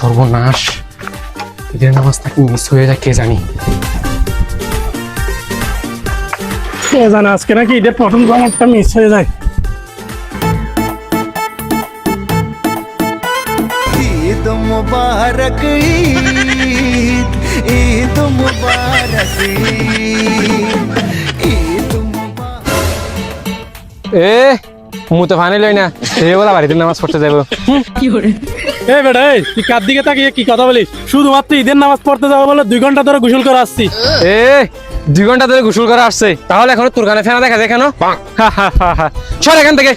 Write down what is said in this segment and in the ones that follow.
সর্বনাশ, ঈদের নামাজটা কি মিস হয়ে যায় কে জানি। কে জানে আজকে নাকি ঈদের প্রথম নামাজটা মিস হয়ে যায়। ঈদ মুবারক ঈদ, ঈদ মুবারক ঈদ মুবারক। এ মুতে ফানি লই না, এই বলা বাড়িতে নামাজ পড়তে যাবো। এই বেটা, এই তুই কার দিকে তাকিয়ে কি কথা বলিস? শুধুমাত্র ঈদের নামাজ পড়তে যাবো বলে 2 ঘন্টা ধরে গোসল করে আসছি। এ 2 ঘন্টা ধরে গোসল করে আসছে, তাহলে এখনো তোর কানে ফেনা দেখা যায় কেন? সর এখান থেকে।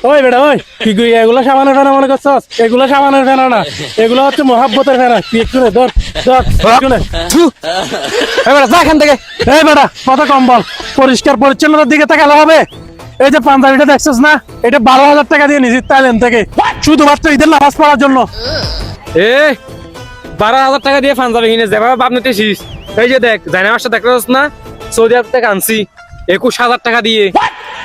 ওই বেটা ওই, তুই এগুলো সামানের ফেনা মনে করছস? এগুলো সামানের ফেনা না, এগুলো হচ্ছে মহাব্বতের ফেনা। তুই একটু নে, ধর ধর একটু নে। এবার যা এখান থেকে। এই বেটা, কথা কম বল, পরিষ্কার পরিচ্ছন্নতার দিকে তাকালে হবে? এই যে পাঞ্জাবিটা দেখছিস না, এটা 12,000 টাকা দিয়ে নিয়েছি থাইল্যান্ড থেকে, শুধুমাত্র ঈদের নামাজ পড়ার জন্য। এ 12,000 টাকা দিয়ে পাঞ্জাবি কিনে যেভাবে বাপ নিতেছিস, এই যে দেখ জায়নামাজটা দেখতেছিস না, সৌদি আরব থেকে আনছি 21,000 টাকা দিয়ে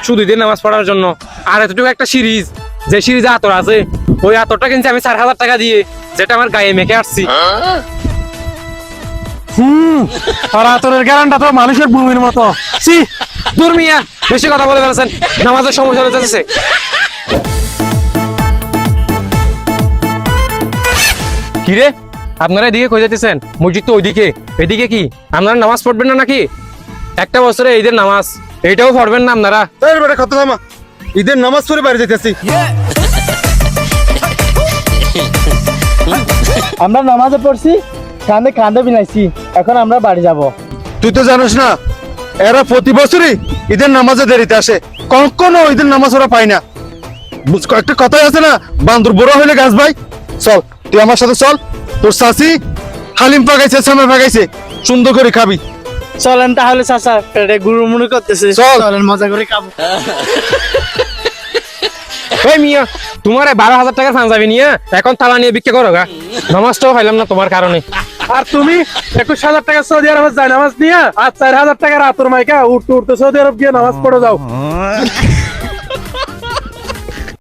শুধু ঈদের নামাজ পড়ার জন্য। আর এতটুকু একটা সিরিজ, যে সিরিজে আতর আছে, ওই আতরটা কিনছি আমি 4,000 টাকা দিয়ে, যেটা আমার গায়ে মেখে আসছি। আর আতরের গ্যারান্টা তো মানুষের ভূমির মতো। সি দূর মিয়া, বেশি কথা বলে ফেলেছেন, নামাজের সময় চলে যাচ্ছে। কিরে আপনারা এদিকে কই যাইতেছেন? মসজিদ তো ওইদিকে, এদিকে কি আপনারা নামাজ পড়বেন না নাকি? একটা বছরে ঈদের নামাজ, এইটাও পড়বেন না আপনারা? বেটা কত থামা, ঈদের নামাজ পড়ে বাইরে যাইতেছি। আমরা নামাজে পড়ছি, কান্দে কান্দে বিনাইছি, এখন আমরা বাড়ি যাব। তুই তো জানিস না, এরা প্রতি বছরই ঈদের নামাজে দেরিতে আসে, কখনো ঈদের নামাজ ওরা পায় না। একটা কথাই আছে না, বান্দর বড় হইলে গাছ ভাই। চল তুই আমার সাথে চল, তোর চাচি হালিম পাকাইছে, সামনে পাকাইছে, সুন্দর করে খাবি। চলেন তাহলে চাচা, পেটে গুড়ুমুড়ি করতেছে, চল। চলেন মজা করে খাবো। ওই মিয়া, তোমার 12,000 টাকার পাঞ্জাবি নিয়ে এখন তালা নিয়ে বিক্রি করো গা, নামাজটাও পাইলাম না তোমার কারণে। আর তুমি 21,000 টাকা সৌদি আরবে যায় নামাজ নিয়ে আর 4,000 টাকার আতর মাইকা উঠতে উঠতে সৌদি আরব গিয়ে নামাজ পড়ে যাও।